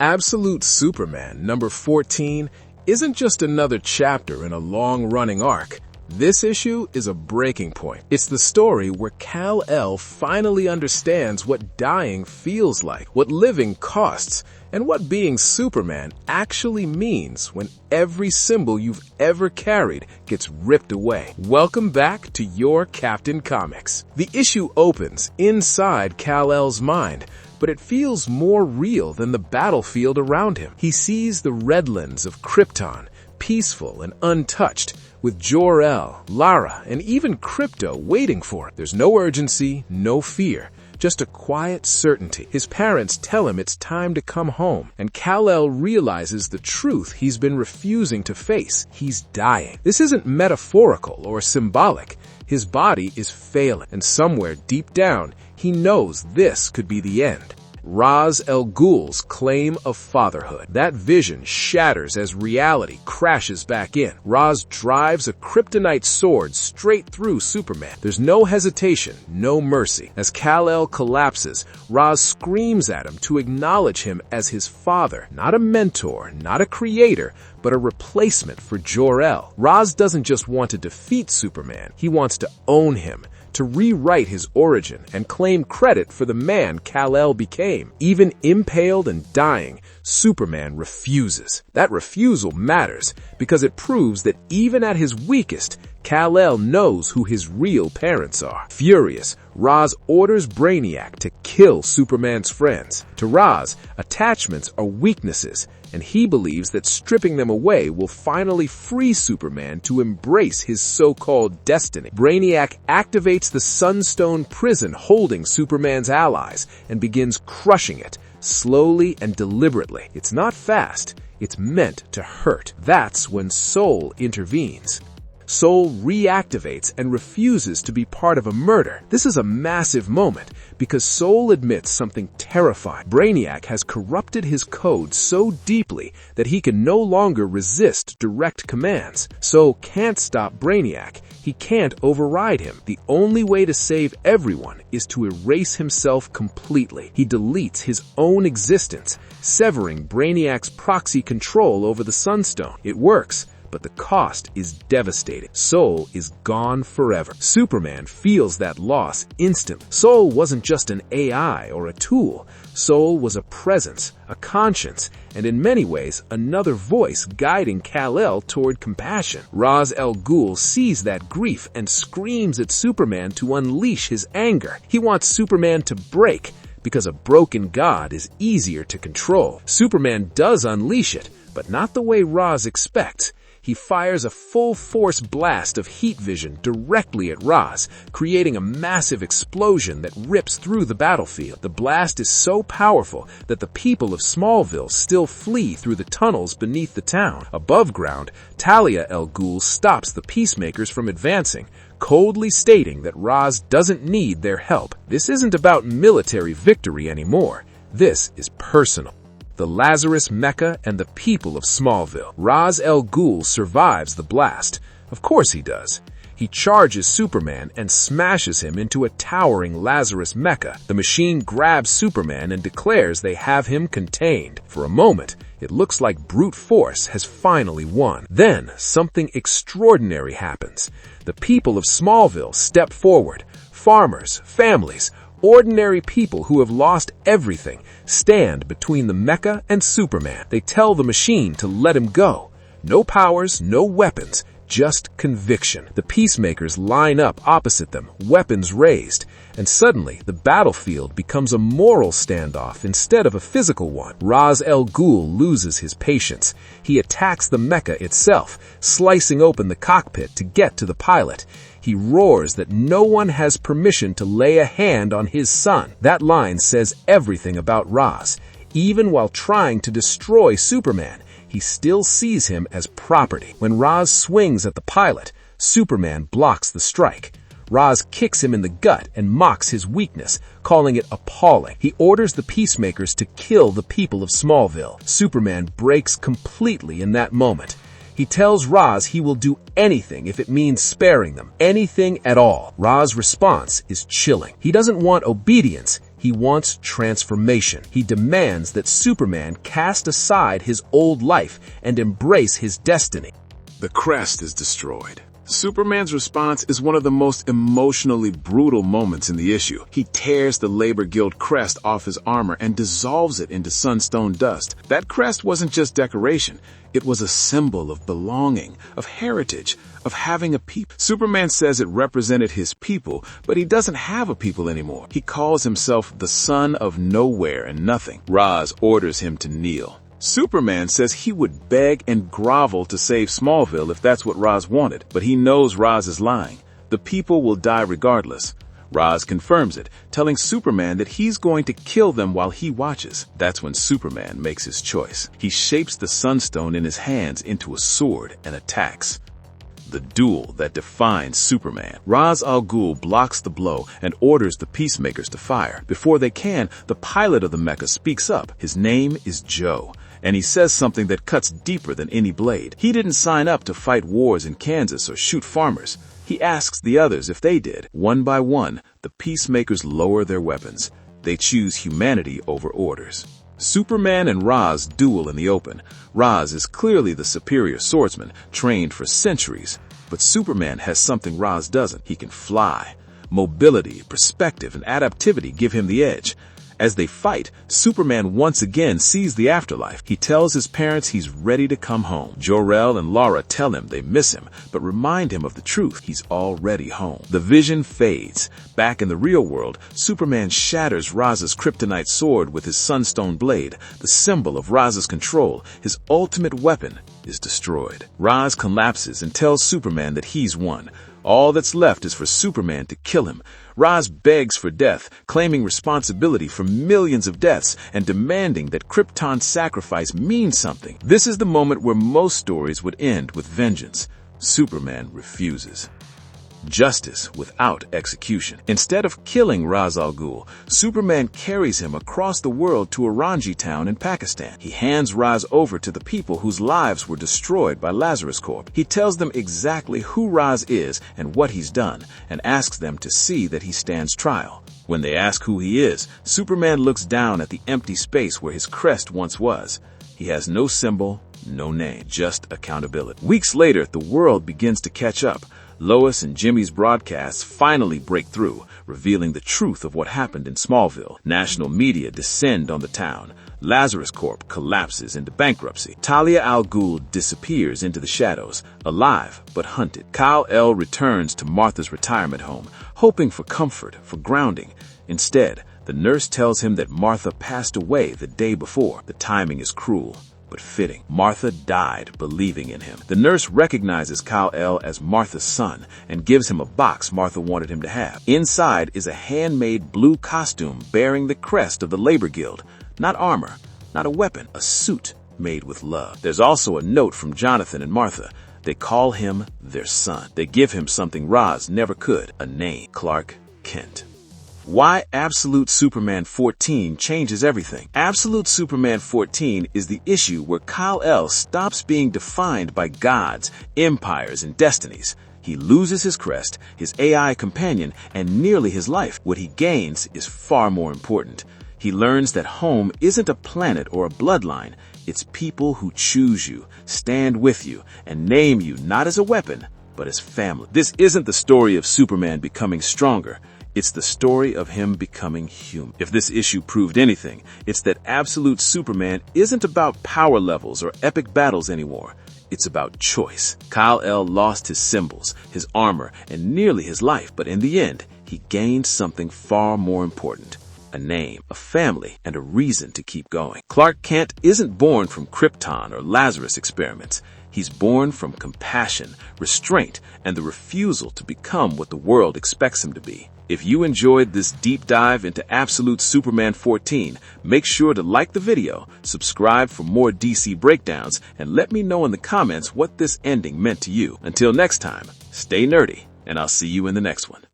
Absolute Superman number 14 isn't just another chapter in a long-running arc. This issue is a breaking point. It's the story where Kal-El finally understands what dying feels like, what living costs, and what being Superman actually means when every symbol you've ever carried gets ripped away. Welcome back to your Captain Comics. The issue opens inside Kal-El's mind, but it feels more real than the battlefield around him. He sees the Redlands of Krypton, peaceful and untouched, with Jor-El, Lara, and even Krypto waiting for him. There's no urgency, no fear, just a quiet certainty. His parents tell him it's time to come home, and Kal-El realizes the truth he's been refusing to face. He's dying. This isn't metaphorical or symbolic. His body is failing, and somewhere deep down, he knows this could be the end. Ra's al Ghul's claim of fatherhood. That vision shatters as reality crashes back in. Ra's drives a kryptonite sword straight through Superman. There's no hesitation, no mercy. As Kal-El collapses, Ra's screams at him to acknowledge him as his father, not a mentor, not a creator, but a replacement for Jor-El. Ra's doesn't just want to defeat Superman, he wants to own him, to rewrite his origin and claim credit for the man Kal-El became. Even impaled and dying, Superman refuses. That refusal matters because it proves that even at his weakest, Kal-El knows who his real parents are. Furious, Ra's orders Brainiac to kill Superman's friends. To Ra's, attachments are weaknesses, and he believes that stripping them away will finally free Superman to embrace his so-called destiny. Brainiac activates the Sunstone prison holding Superman's allies and begins crushing it, slowly and deliberately. It's not fast, it's meant to hurt. That's when Soul intervenes. Soul reactivates and refuses to be part of a murder. This is a massive moment because Soul admits something terrifying. Brainiac has corrupted his code so deeply that he can no longer resist direct commands. Soul can't stop Brainiac. He can't override him. The only way to save everyone is to erase himself completely. He deletes his own existence, severing Brainiac's proxy control over the Sunstone. It works, but the cost is devastating. Soul is gone forever. Superman feels that loss instantly. Soul wasn't just an AI or a tool. Soul was a presence, a conscience, and in many ways, another voice guiding Kal-El toward compassion. Ra's al Ghul sees that grief and screams at Superman to unleash his anger. He wants Superman to break, because a broken god is easier to control. Superman does unleash it, but not the way Ra's expects. He fires a full-force blast of heat vision directly at Ra's, creating a massive explosion that rips through the battlefield. The blast is so powerful that the people of Smallville still flee through the tunnels beneath the town. Above ground, Talia al Ghul stops the Peacemakers from advancing, coldly stating that Ra's doesn't need their help. This isn't about military victory anymore. This is personal. The Lazarus Mecha and the people of Smallville. Ra's al Ghul survives the blast. Of course he does. He charges Superman and smashes him into a towering Lazarus Mecha. The machine grabs Superman and declares they have him contained. For a moment, it looks like brute force has finally won. Then, something extraordinary happens. The people of Smallville step forward. Farmers, families, ordinary people who have lost everything stand between the mecha and Superman. They tell the machine to let him go. No powers, no weapons, just conviction. The Peacemakers line up opposite them, weapons raised, and suddenly the battlefield becomes a moral standoff instead of a physical one. Ra's al Ghul loses his patience. He attacks the mecha itself, slicing open the cockpit to get to the pilot. He roars that no one has permission to lay a hand on his son. That line says everything about Ra's. Even while trying to destroy Superman, he still sees him as property. When Ra's swings at the pilot, Superman blocks the strike. Ra's kicks him in the gut and mocks his weakness, calling it appalling. He orders the Peacemakers to kill the people of Smallville. Superman breaks completely in that moment. He tells Ra's he will do anything if it means sparing them, anything at all. Ra's response is chilling. He doesn't want obedience, He wants transformation. He demands that Superman cast aside his old life and embrace his destiny. The crest is destroyed. Superman's response is one of the most emotionally brutal moments in the issue. He tears the Labor Guild crest off his armor and dissolves it into sunstone dust. That crest wasn't just decoration. It was a symbol of belonging, of heritage, of having a people. Superman says it represented his people, but he doesn't have a people anymore. He calls himself the son of nowhere and nothing. Ra's orders him to kneel. Superman says he would beg and grovel to save Smallville if that's what Ra's wanted, but he knows Ra's is lying. The people will die regardless. Ra's confirms it, telling Superman that he's going to kill them while he watches. That's when Superman makes his choice. He shapes the Sunstone in his hands into a sword and attacks. The duel that defines Superman. Ra's al Ghul blocks the blow and orders the Peacemakers to fire. Before they can, the pilot of the mecha speaks up. His name is Joe, and he says something that cuts deeper than any blade. He didn't sign up to fight wars in Kansas or shoot farmers. He asks the others if they did. One by one, the Peacemakers lower their weapons. They choose humanity over orders. Superman and Ra's duel in the open. Ra's is clearly the superior swordsman, trained for centuries. But Superman has something Ra's doesn't. He can fly. Mobility, perspective, and adaptivity give him the edge. As they fight, Superman once again sees the afterlife. He tells his parents he's ready to come home. Jor-El and Lara tell him they miss him, but remind him of the truth. He's already home. The vision fades. Back in the real world, Superman shatters Raz's kryptonite sword with his sunstone blade. The symbol of Raz's control, his ultimate weapon, is destroyed. Raz collapses and tells Superman that he's won. All that's left is for Superman to kill him. Raz begs for death, claiming responsibility for millions of deaths and demanding that Krypton's sacrifice means something. This is the moment where most stories would end with vengeance. Superman refuses. Justice without execution. Instead of killing Ra's al Ghul, Superman carries him across the world to a Ranji town in Pakistan. He hands Ra's over to the people whose lives were destroyed by Lazarus Corp. He tells them exactly who Ra's is and what he's done, and asks them to see that he stands trial. When they ask who he is, Superman looks down at the empty space where his crest once was. He has no symbol, no name, just accountability. Weeks later, the world begins to catch up. Lois and Jimmy's broadcasts finally break through, revealing the truth of what happened in Smallville. National media descend on the town. Lazarus Corp collapses into bankruptcy. Talia al Ghul disappears into the shadows, alive but hunted. Kal-El returns to Martha's retirement home, hoping for comfort, for grounding. Instead, the nurse tells him that Martha passed away the day before. The timing is cruel, but fitting. Martha died believing in him. The nurse recognizes Kal-El as Martha's son and gives him a box Martha wanted him to have. Inside is a handmade blue costume bearing the crest of the Labor Guild. Not armor, not a weapon, a suit made with love. There's also a note from Jonathan and Martha. They call him their son. They give him something Ra's never could, a name, Clark Kent. Why Absolute Superman 14 changes everything. Absolute Superman 14 is the issue where Kal-El stops being defined by gods, empires, and destinies. He loses his crest, his AI companion, and nearly his life. What he gains is far more important. He learns that home isn't a planet or a bloodline. It's people who choose you, stand with you, and name you not as a weapon, but as family. This isn't the story of Superman becoming stronger. It's the story of him becoming human. If this issue proved anything, it's that Absolute Superman isn't about power levels or epic battles anymore. It's about choice. Kal-El lost his symbols, his armor, and nearly his life, but in the end, he gained something far more important. A name, a family, and a reason to keep going. Clark Kent isn't born from Krypton or Lazarus experiments. He's born from compassion, restraint, and the refusal to become what the world expects him to be. If you enjoyed this deep dive into Absolute Superman 14, make sure to like the video, subscribe for more DC breakdowns, and let me know in the comments what this ending meant to you. Until next time, stay nerdy, and I'll see you in the next one.